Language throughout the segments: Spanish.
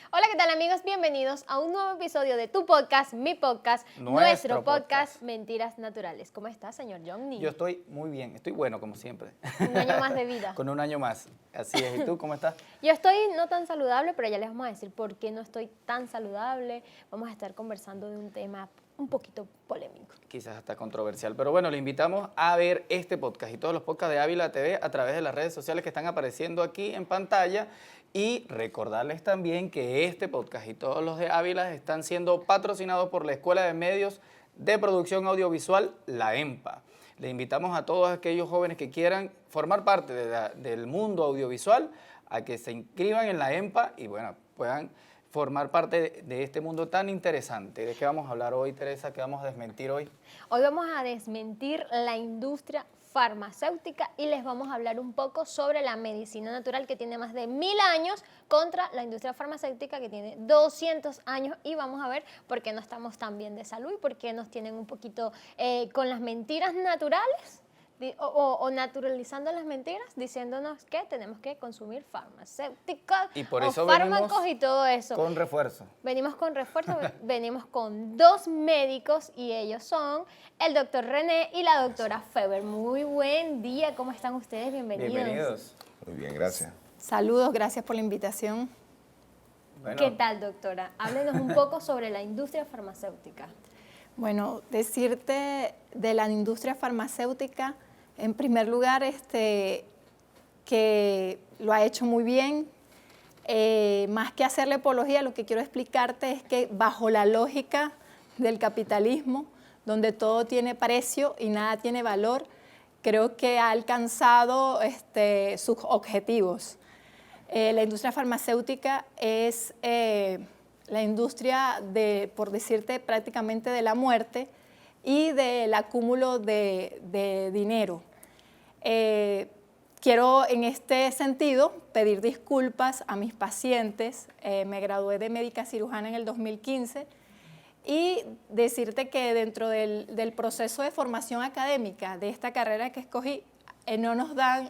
Hola, ¿qué tal amigos? Bienvenidos a un nuevo episodio de tu podcast, mi podcast, nuestro podcast Mentiras Naturales. ¿Cómo estás, señor Johnny? Yo estoy muy bien, estoy bueno como siempre. Un año más de vida. Con un año más, así es. ¿Y tú cómo estás? Yo estoy no tan saludable, pero ya les vamos a decir por qué no estoy tan saludable. Vamos a estar conversando de un tema un poquito polémico. Quizás hasta controversial, pero bueno, le invitamos a ver este podcast y todos los podcasts de Ávila TV a través de las redes sociales que están apareciendo aquí en pantalla. Y recordarles también que este podcast y todos los de Ávila están siendo patrocinados por la Escuela de Medios de Producción Audiovisual, la EMPA. Le invitamos a todos aquellos jóvenes que quieran formar parte del mundo audiovisual a que se inscriban en la EMPA y bueno, puedan formar parte de este mundo tan interesante. ¿De qué vamos a hablar hoy, Teresa? ¿Qué vamos a desmentir hoy? Hoy vamos a desmentir la industria farmacéutica y les vamos a hablar un poco sobre la medicina natural que tiene más de 1000 años contra la industria farmacéutica que tiene 200 años y vamos a ver por qué no estamos tan bien de salud y por qué nos tienen un poquito con las mentiras naturales o naturalizando las mentiras diciéndonos que tenemos que consumir farmacéuticos y por eso o fármacos y todo eso. Con refuerzo. Venimos con refuerzo, venimos con dos médicos y ellos son el doctor René y la doctora Feber. Muy buen día, ¿cómo están ustedes? Bienvenidos. Bienvenidos. Muy bien, gracias. Saludos, gracias por la invitación. Bueno, ¿Qué tal, doctora? Háblenos un poco sobre la industria farmacéutica. Bueno, decirte de la industria farmacéutica, en primer lugar, que lo ha hecho muy bien. Más que hacerle apología, lo que quiero explicarte es que bajo la lógica del capitalismo, donde todo tiene precio y nada tiene valor, creo que ha alcanzado sus objetivos. La industria farmacéutica es la industria por decirte, prácticamente de la muerte y del acúmulo de dinero. Quiero en este sentido pedir disculpas a mis pacientes. Me gradué de médica cirujana en el 2015 y decirte que dentro del proceso de formación académica de esta carrera que escogí, no nos dan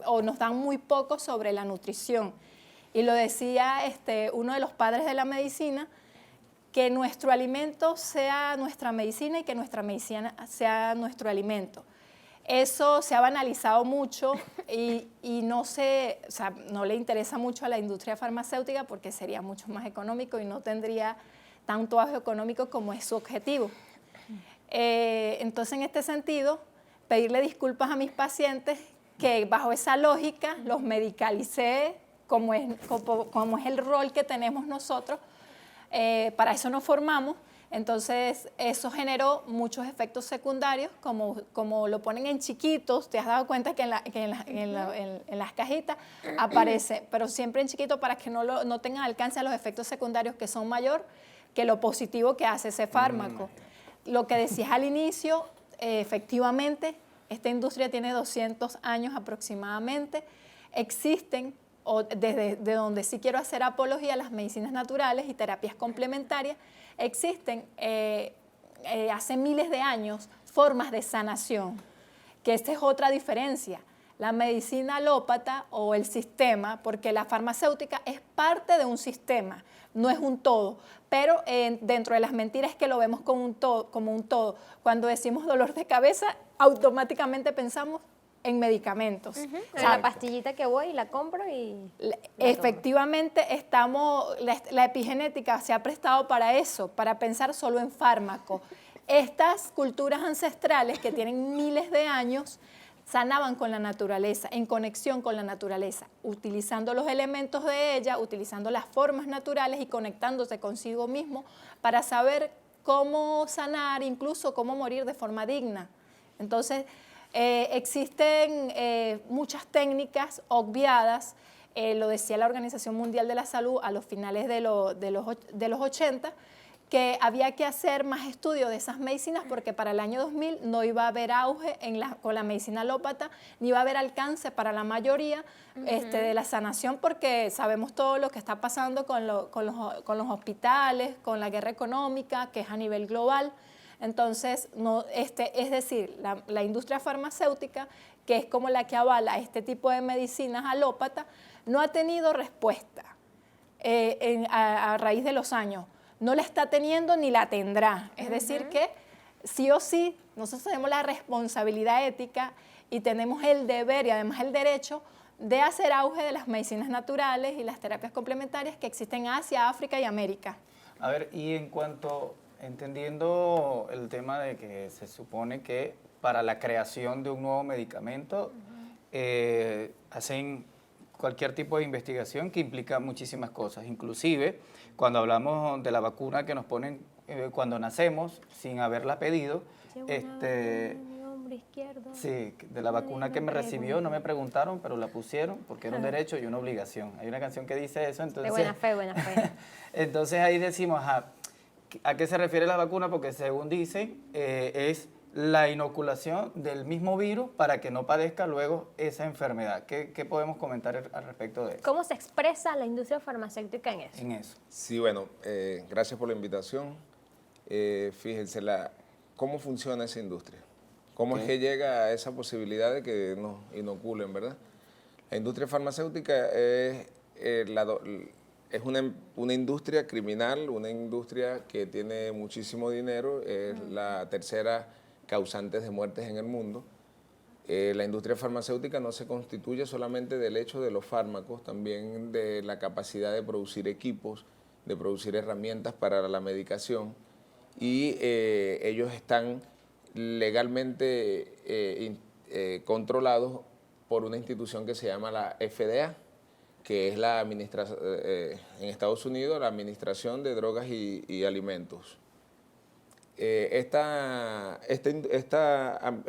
o nos dan muy poco sobre la nutrición. Y lo decía uno de los padres de la medicina, que nuestro alimento sea nuestra medicina y que nuestra medicina sea nuestro alimento. Eso se ha banalizado mucho y no le interesa mucho a la industria farmacéutica porque sería mucho más económico y no tendría tanto auge económico como es su objetivo. Entonces, en este sentido, pedirle disculpas a mis pacientes que bajo esa lógica los medicalicé como es el rol que tenemos nosotros. Para eso nos formamos. Entonces, eso generó muchos efectos secundarios, como lo ponen en chiquitos. Te has dado cuenta que en las cajitas aparece, pero siempre en chiquito para que no tengan alcance a los efectos secundarios que son mayor que lo positivo que hace ese fármaco. Lo que decías al inicio, efectivamente, esta industria tiene 200 años aproximadamente. Existen, desde donde sí quiero hacer apología a las medicinas naturales y terapias complementarias, existen hace miles de años formas de sanación, que esta es otra diferencia. La medicina alópata o el sistema, porque la farmacéutica es parte de un sistema, no es un todo, pero dentro de las mentiras es que lo vemos como un todo. Cuando decimos dolor de cabeza, automáticamente pensamos en medicamentos. O sea, la pastillita que voy y la compro y... Efectivamente, la epigenética se ha prestado para eso, para pensar solo en fármaco. Estas culturas ancestrales que tienen miles de años sanaban con la naturaleza, en conexión con la naturaleza, utilizando los elementos de ella, utilizando las formas naturales y conectándose consigo mismo para saber cómo sanar, incluso cómo morir de forma digna. Entonces, existen muchas técnicas obviadas, lo decía la Organización Mundial de la Salud a los finales de los 80, que había que hacer más estudios de esas medicinas porque para el año 2000 no iba a haber auge con la medicina alópata, ni iba a haber alcance para la mayoría de la sanación, porque sabemos todo lo que está pasando con los hospitales, con la guerra económica, que es a nivel global. Entonces, no, es decir, la industria farmacéutica, que es como la que avala este tipo de medicinas alópatas, no ha tenido respuesta a raíz de los años. No la está teniendo ni la tendrá. Es decir, que sí o sí, nosotros tenemos la responsabilidad ética y tenemos el deber y además el derecho de hacer auge de las medicinas naturales y las terapias complementarias que existen en Asia, África y América. A ver, y en cuanto, entendiendo el tema de que se supone que para la creación de un nuevo medicamento hacen cualquier tipo de investigación que implica muchísimas cosas, inclusive cuando hablamos de la vacuna que nos ponen cuando nacemos sin haberla pedido, izquierdo. sí, de la vacuna que me recibió no me preguntaron, pero la pusieron porque era un derecho y una obligación. Hay una canción que dice eso, entonces... De buena fe, buena fe. Entonces ahí decimos, ¿a qué se refiere la vacuna? Porque según dicen, es la inoculación del mismo virus para que no padezca luego esa enfermedad. ¿Qué podemos comentar al respecto de eso? ¿Cómo se expresa la industria farmacéutica en eso? En eso. Sí, bueno, gracias por la invitación. Fíjense, ¿cómo funciona esa industria? ¿Cómo es que llega a esa posibilidad de que nos inoculen, verdad? La industria farmacéutica es una industria criminal, una industria que tiene muchísimo dinero, es la tercera causante de muertes en el mundo. La industria farmacéutica no se constituye solamente del hecho de los fármacos, también de la capacidad de producir equipos, de producir herramientas para la medicación, y ellos están legalmente controlados por una institución que se llama la FDA, que es la en Estados Unidos la Administración de Drogas y Alimentos. Esta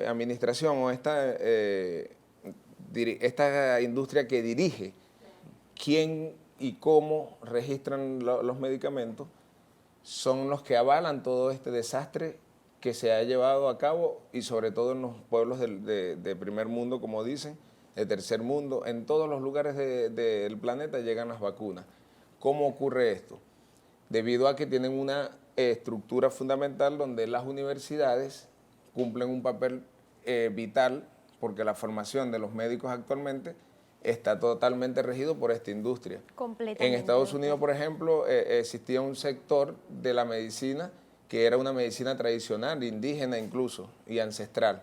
administración o esta industria que dirige quién y cómo registran los medicamentos son los que avalan todo este desastre que se ha llevado a cabo, y sobre todo en los pueblos de primer mundo, como dicen, de tercer mundo. En todos los lugares del planeta llegan las vacunas. ¿Cómo ocurre esto? Debido a que tienen una estructura fundamental donde las universidades cumplen un papel vital, porque la formación de los médicos actualmente está totalmente regido por esta industria. Completamente. En Estados Unidos, por ejemplo, existía un sector de la medicina que era una medicina tradicional, indígena incluso, y ancestral.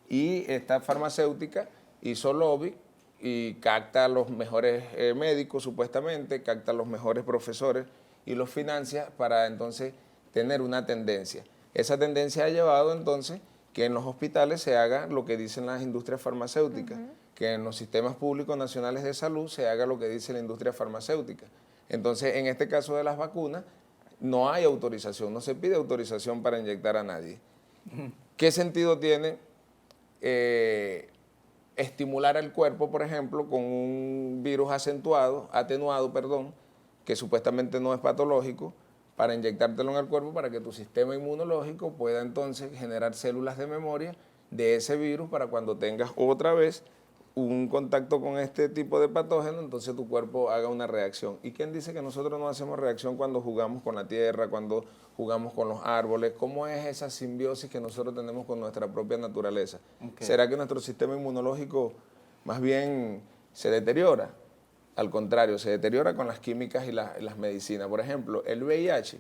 Y esta farmacéutica hizo lobby y capta a los mejores médicos, supuestamente, capta a los mejores profesores y los financia para entonces tener una tendencia. Esa tendencia ha llevado entonces que en los hospitales se haga lo que dicen las industrias farmacéuticas, que en los sistemas públicos nacionales de salud se haga lo que dice la industria farmacéutica. Entonces, en este caso de las vacunas, no hay autorización, no se pide autorización para inyectar a nadie. ¿Qué sentido tiene estimular al cuerpo, por ejemplo, con un virus atenuado, que supuestamente no es patológico, para inyectártelo en el cuerpo para que tu sistema inmunológico pueda entonces generar células de memoria de ese virus para cuando tengas otra vez un contacto con este tipo de patógeno, entonces tu cuerpo haga una reacción? ¿Y quién dice que nosotros no hacemos reacción cuando jugamos con la tierra, cuando jugamos con los árboles? ¿Cómo es esa simbiosis que nosotros tenemos con nuestra propia naturaleza? Okay. ¿Será que nuestro sistema inmunológico más bien se deteriora? Al contrario, se deteriora con las químicas y las medicinas. Por ejemplo, el VIH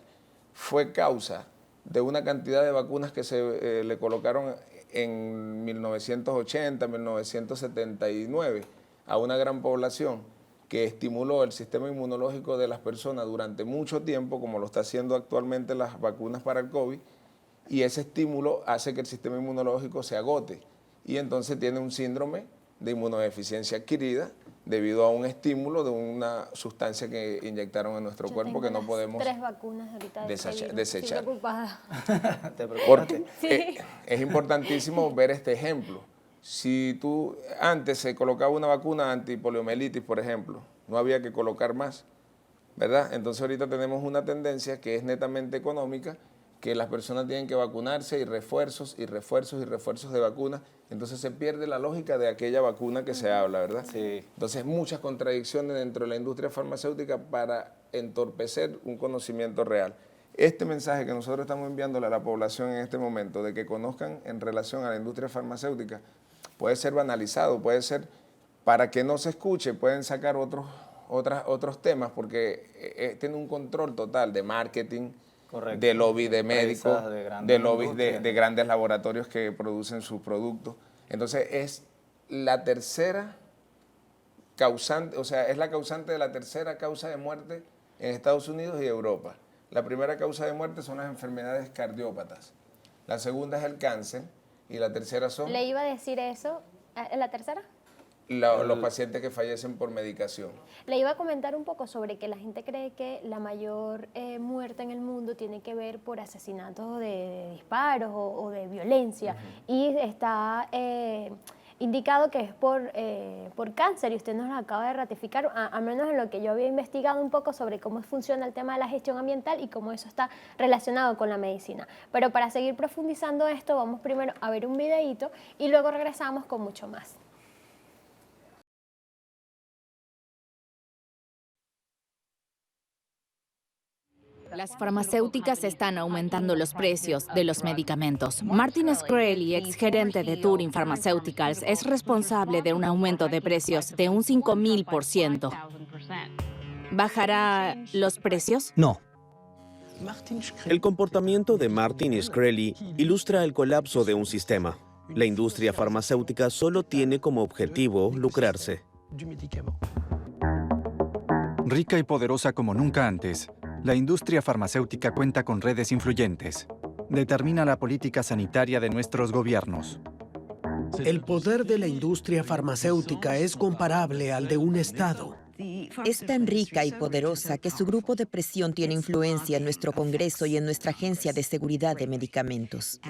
fue causa de una cantidad de vacunas que se le colocaron en 1980, 1979 a una gran población, que estimuló el sistema inmunológico de las personas durante mucho tiempo, como lo está haciendo actualmente las vacunas para el COVID, y ese estímulo hace que el sistema inmunológico se agote y entonces tiene un síndrome de inmunodeficiencia adquirida debido a un estímulo de una sustancia que inyectaron en nuestro cuerpo que no podemos 3 vacunas ahorita desechar. Estoy preocupada. Porque sí. Es importantísimo ver este ejemplo. Si tú antes se colocaba una vacuna antipoliomielitis, por ejemplo, no había que colocar más, ¿verdad? Entonces ahorita tenemos una tendencia que es netamente económica, que las personas tienen que vacunarse y refuerzos y refuerzos y refuerzos de vacunas, entonces se pierde la lógica de aquella vacuna que se habla, ¿verdad? Sí. Entonces muchas contradicciones dentro de la industria farmacéutica para entorpecer un conocimiento real. Este mensaje que nosotros estamos enviándole a la población en este momento, de que conozcan en relación a la industria farmacéutica, puede ser banalizado, puede ser, para que no se escuche, pueden sacar otros temas, porque tiene un control total de marketing, Correcto. de lobby de médicos, Empresas, de grandes de lobbies industrias. de grandes laboratorios que producen sus productos. Entonces es la tercera causante, o sea, es la causante de la tercera causa de muerte en Estados Unidos y Europa. La primera causa de muerte son las enfermedades cardiópatas, la segunda es el cáncer y la tercera son Le iba a decir eso. ¿La tercera? los pacientes que fallecen por medicación. Le iba a comentar un poco sobre que la gente cree que la mayor muerte en el mundo tiene que ver por asesinatos de disparos o de violencia. Y está indicado que es por cáncer, y usted nos lo acaba de ratificar, a menos en lo que yo había investigado un poco sobre cómo funciona el tema de la gestión ambiental y cómo eso está relacionado con la medicina. Pero para seguir profundizando esto, vamos primero a ver un videíto y luego regresamos con mucho más. Las farmacéuticas están aumentando los precios de los medicamentos. Martin Shkreli, exgerente de Turing Pharmaceuticals, es responsable de un aumento de precios de un 5.000%. ¿Bajará los precios? No. El comportamiento de Martin Shkreli ilustra el colapso de un sistema. La industria farmacéutica solo tiene como objetivo lucrarse. Rica y poderosa como nunca antes, la industria farmacéutica cuenta con redes influyentes. Determina la política sanitaria de nuestros gobiernos. El poder de la industria farmacéutica es comparable al de un Estado. Es tan rica y poderosa que su grupo de presión tiene influencia en nuestro Congreso y en nuestra Agencia de Seguridad de Medicamentos.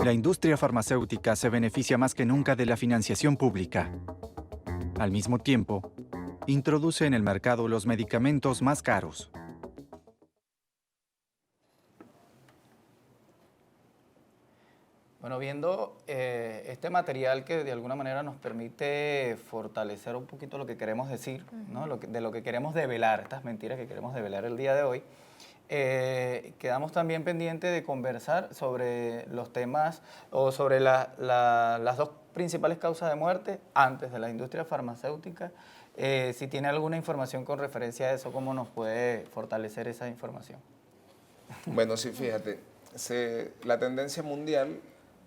La industria farmacéutica se beneficia más que nunca de la financiación pública. Al mismo tiempo, introduce en el mercado los medicamentos más caros. Bueno, viendo este material que de alguna manera nos permite fortalecer un poquito lo que queremos decir, ¿no? De lo que queremos develar, estas mentiras que queremos develar el día de hoy, quedamos también pendientes de conversar sobre los temas o sobre las dos principales causas de muerte antes de la industria farmacéutica. Si tiene alguna información con referencia a eso, ¿cómo nos puede fortalecer esa información? Bueno, sí, fíjate, la tendencia mundial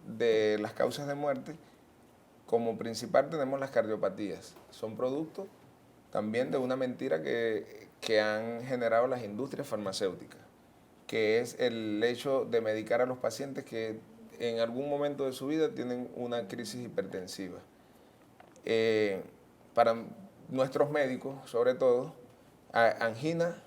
de las causas de muerte, como principal tenemos las cardiopatías. Son producto también de una mentira que han generado las industrias farmacéuticas, que es el hecho de medicar a los pacientes que en algún momento de su vida tienen una crisis hipertensiva. Para nuestros médicos, sobre todo, angina,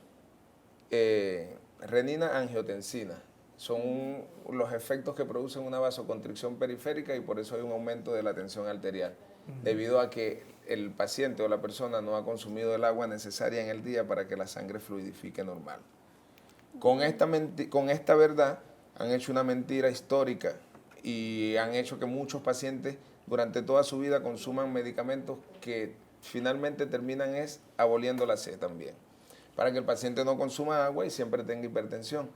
renina, angiotensina. Son los efectos que producen una vasoconstricción periférica y por eso hay un aumento de la tensión arterial, debido a que el paciente o la persona no ha consumido el agua necesaria en el día para que la sangre fluidifique normal. Con esta verdad han hecho una mentira histórica y han hecho que muchos pacientes durante toda su vida consuman medicamentos que finalmente terminan aboliendo la sed también, para que el paciente no consuma agua y siempre tenga hipertensión.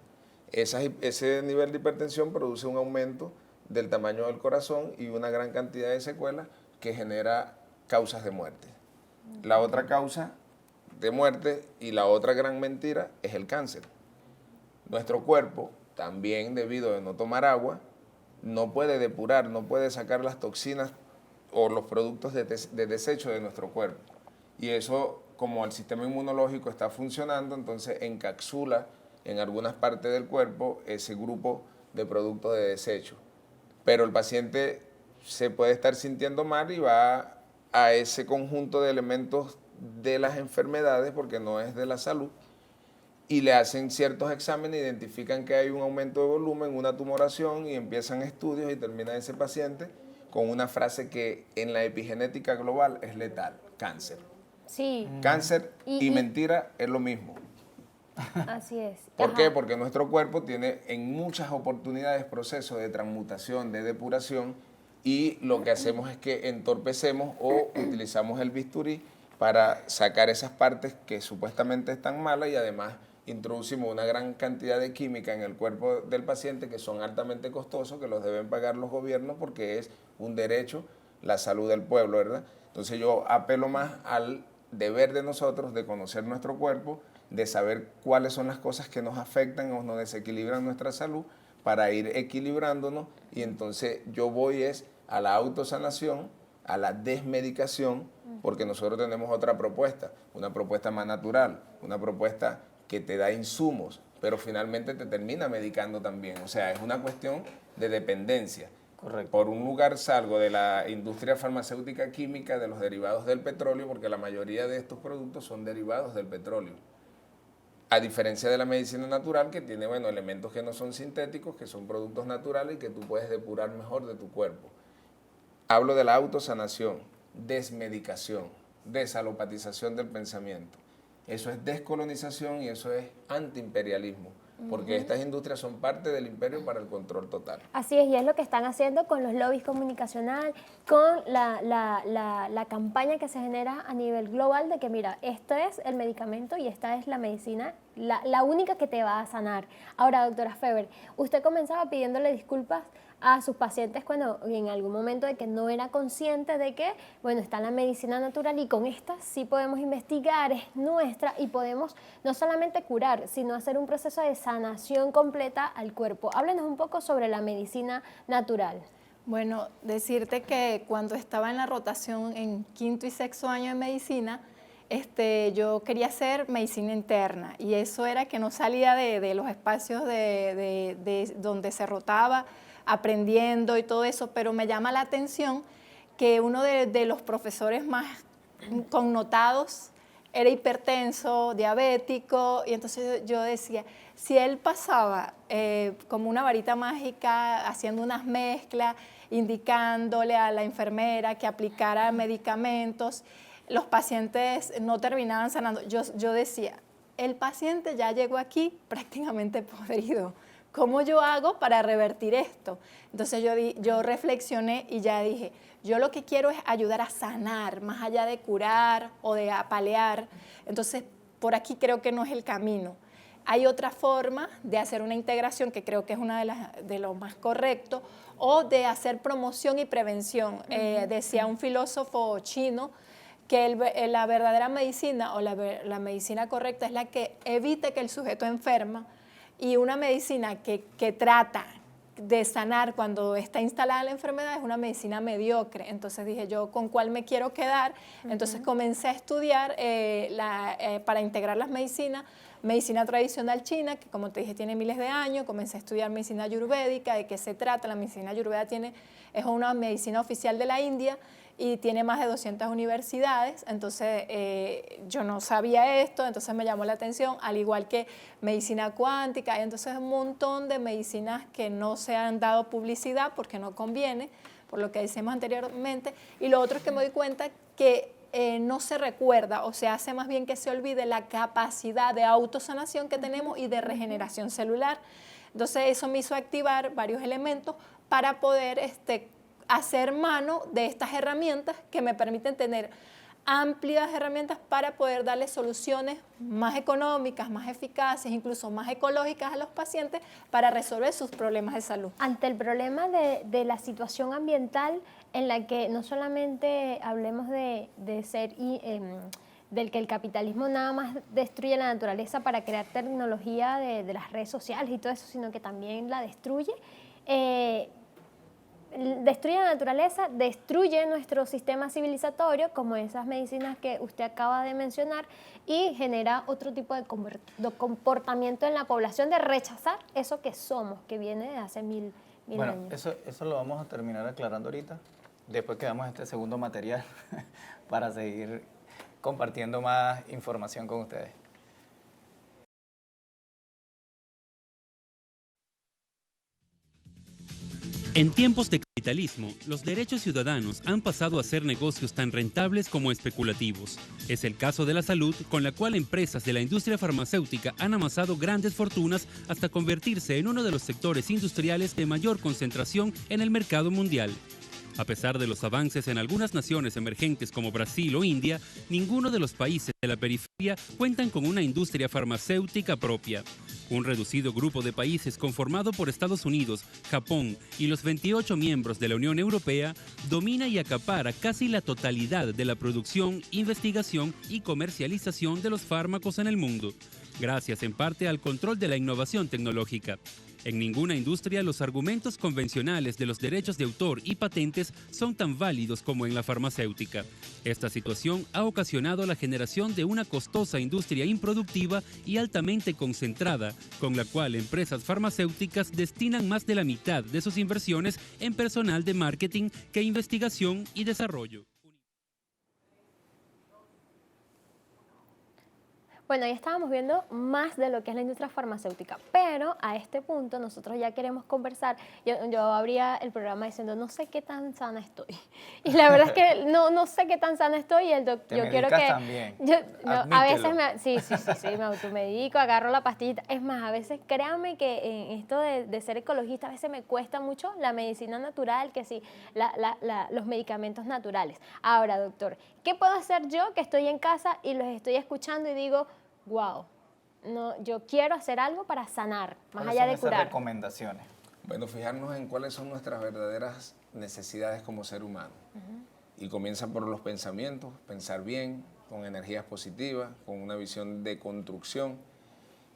Ese nivel de hipertensión produce un aumento del tamaño del corazón y una gran cantidad de secuelas que genera causas de muerte. La otra causa de muerte y la otra gran mentira es el cáncer. Nuestro cuerpo, también debido a no tomar agua, no puede depurar, no puede sacar las toxinas o los productos de desecho de nuestro cuerpo. Y eso, como el sistema inmunológico está funcionando, entonces encapsula en algunas partes del cuerpo ese grupo de productos de desecho. Pero el paciente se puede estar sintiendo mal y va a ese conjunto de elementos de las enfermedades, porque no es de la salud, y le hacen ciertos exámenes, identifican que hay un aumento de volumen, una tumoración, y empiezan estudios y termina ese paciente con una frase que en la epigenética global es letal: cáncer. Sí. Cáncer y mentira es lo mismo. Así es. ¿Por qué? Porque nuestro cuerpo tiene en muchas oportunidades procesos de transmutación, de depuración, y lo que hacemos es que entorpecemos o utilizamos el bisturí para sacar esas partes que supuestamente están malas y además introducimos una gran cantidad de química en el cuerpo del paciente que son altamente costosos, que los deben pagar los gobiernos porque es un derecho la salud del pueblo, ¿verdad? Entonces yo apelo más al deber de nosotros de conocer nuestro cuerpo, de saber cuáles son las cosas que nos afectan o nos desequilibran nuestra salud para ir equilibrándonos, y entonces yo voy a la autosanación, a la desmedicación, porque nosotros tenemos otra propuesta, una propuesta más natural, una propuesta que te da insumos, pero finalmente te termina medicando también. O sea, es una cuestión de dependencia. Correcto. Por un lugar salgo de la industria farmacéutica química, de los derivados del petróleo, porque la mayoría de estos productos son derivados del petróleo. A diferencia de la medicina natural, que tiene, bueno, elementos que no son sintéticos, que son productos naturales y que tú puedes depurar mejor de tu cuerpo. Hablo de la autosanación, desmedicación, desalopatización del pensamiento. Eso es descolonización y eso es antiimperialismo, porque estas industrias son parte del imperio para el control total. Así es, y es lo que están haciendo con los lobbies comunicacional, con la campaña que se genera a nivel global de que, mira, este es el medicamento y esta es la medicina, la única que te va a sanar. Ahora, doctora Feber, usted comenzaba pidiéndole disculpas a sus pacientes cuando en algún momento de que no era consciente de que, bueno, está la medicina natural y con esta sí podemos investigar, es nuestra y podemos no solamente curar, sino hacer un proceso de sanación completa al cuerpo. Háblenos un poco sobre la medicina natural. Bueno, decirte que cuando estaba en la rotación en quinto y sexto año de medicina, yo quería hacer medicina interna y eso era que no salía de los espacios de donde se rotaba, aprendiendo y todo eso, pero me llama la atención que uno de los profesores más connotados era hipertenso, diabético, y entonces yo decía, si él pasaba como una varita mágica, haciendo unas mezclas, indicándole a la enfermera que aplicara medicamentos, los pacientes no terminaban sanando. Yo decía, el paciente ya llegó aquí prácticamente podrido. ¿Cómo yo hago para revertir esto? Entonces yo reflexioné y ya dije, yo lo que quiero es ayudar a sanar, más allá de curar o de paliar. Entonces, por aquí creo que no es el camino. Hay otra forma de hacer una integración que creo que es una de lo más correcto, o de hacer promoción y prevención. Decía un filósofo chino que la verdadera medicina o la medicina correcta es la que evite que el sujeto enferma, y una medicina que trata de sanar cuando está instalada la enfermedad es una medicina mediocre. Entonces dije yo, ¿con cuál me quiero quedar? Entonces comencé a estudiar para integrar las medicinas, medicina tradicional china, que como te dije tiene miles de años. Comencé a estudiar medicina ayurvédica. ¿De qué se trata? La medicina ayurveda es una medicina oficial de la India y tiene más de 200 universidades. Entonces yo no sabía esto, entonces me llamó la atención, al igual que medicina cuántica. Hay entonces un montón de medicinas que no se han dado publicidad porque no conviene, por lo que decíamos anteriormente. Y lo otro es que me doy cuenta que no se recuerda, o se hace más bien que se olvide la capacidad de autosanación que tenemos y de regeneración celular. Entonces eso me hizo activar varios elementos para poder hacer mano de estas herramientas que me permiten tener amplias herramientas para poder darle soluciones más económicas, más eficaces, incluso más ecológicas a los pacientes para resolver sus problemas de salud. Ante el problema de la situación ambiental en la que no solamente hablemos del que el capitalismo nada más destruye la naturaleza para crear tecnología de las redes sociales y todo eso, sino que también la destruye, destruye la naturaleza, destruye nuestro sistema civilizatorio, como esas medicinas que usted acaba de mencionar, y genera otro tipo de comportamiento en la población de rechazar eso que somos, que viene de hace mil años. Eso lo vamos a terminar aclarando ahorita, después que damos este segundo material para seguir compartiendo más información con ustedes. En tiempos de capitalismo, los derechos ciudadanos han pasado a ser negocios tan rentables como especulativos. Es el caso de la salud, con la cual empresas de la industria farmacéutica han amasado grandes fortunas hasta convertirse en uno de los sectores industriales de mayor concentración en el mercado mundial. A pesar de los avances en algunas naciones emergentes como Brasil o India, ninguno de los países de la periferia cuentan con una industria farmacéutica propia. Un reducido grupo de países conformado por Estados Unidos, Japón y los 28 miembros de la Unión Europea domina y acapara casi la totalidad de la producción, investigación y comercialización de los fármacos en el mundo, gracias en parte al control de la innovación tecnológica. En ninguna industria los argumentos convencionales de los derechos de autor y patentes son tan válidos como en la farmacéutica. Esta situación ha ocasionado la generación de una costosa industria improductiva y altamente concentrada, con la cual empresas farmacéuticas destinan más de la mitad de sus inversiones en personal de marketing que investigación y desarrollo. Bueno, ya estábamos viendo más de lo que es la industria farmacéutica, pero a este punto nosotros ya queremos conversar. Yo abría el programa diciendo, no sé qué tan sana estoy. Y la verdad es que no sé qué tan sana estoy y el doctor, yo quiero que... También. A veces me automedico, agarro la pastillita. Es más, a veces créanme que en esto de ser ecologista a veces me cuesta mucho la medicina natural, que sí, los medicamentos naturales. Ahora, doctor, ¿qué puedo hacer yo que estoy en casa y los estoy escuchando y digo, wow, no, yo quiero hacer algo para sanar, más allá de curar? Recomendaciones. Bueno, fijarnos en cuáles son nuestras verdaderas necesidades como ser humano. Y comienza por los pensamientos, pensar bien, con energías positivas, con una visión de construcción,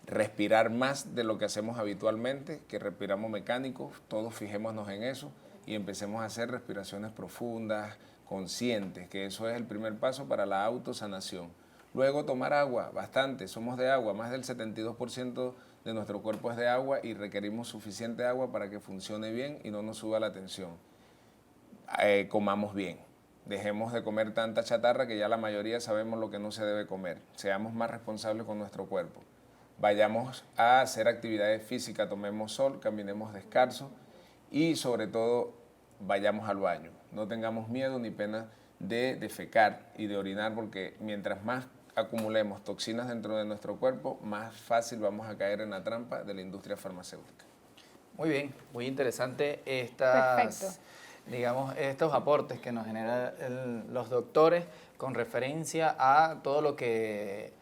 respirar más de lo que hacemos habitualmente, que respiramos mecánicos, todos fijémonos en eso y empecemos a hacer respiraciones profundas, conscientes, que eso es el primer paso para la autosanación. Luego tomar agua, bastante, somos de agua, más del 72% de nuestro cuerpo es de agua y requerimos suficiente agua para que funcione bien y no nos suba la tensión. Comamos bien, dejemos de comer tanta chatarra que ya la mayoría sabemos lo que no se debe comer, seamos más responsables con nuestro cuerpo. Vayamos a hacer actividades físicas, tomemos sol, caminemos descalzos y sobre todo vayamos al baño. No tengamos miedo ni pena de defecar y de orinar porque mientras más acumulemos toxinas dentro de nuestro cuerpo, más fácil vamos a caer en la trampa de la industria farmacéutica. Muy bien, muy interesante Perfecto. digamos, estos aportes que nos generan los doctores con referencia a todo lo que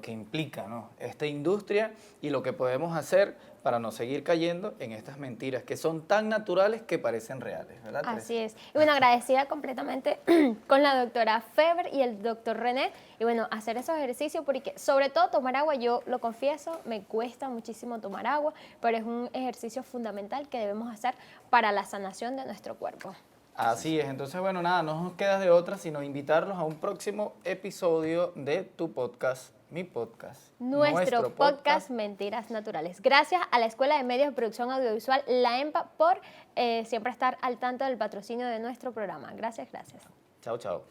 implica, ¿no?, esta industria y lo que podemos hacer para no seguir cayendo en estas mentiras que son tan naturales que parecen reales, ¿verdad, Teresa? Así es. Y bueno, agradecida completamente con la doctora Feber y el doctor René. Y bueno, hacer esos ejercicios porque sobre todo tomar agua, yo lo confieso, me cuesta muchísimo tomar agua, pero es un ejercicio fundamental que debemos hacer para la sanación de nuestro cuerpo. Así es, entonces bueno, nada, no nos queda de otra sino invitarlos a un próximo episodio de tu podcast, mi podcast. Nuestro podcast Mentiras Naturales. Gracias a la Escuela de Medios de Producción Audiovisual, la EMPA, por siempre estar al tanto del patrocinio de nuestro programa. Gracias. Chao, chao.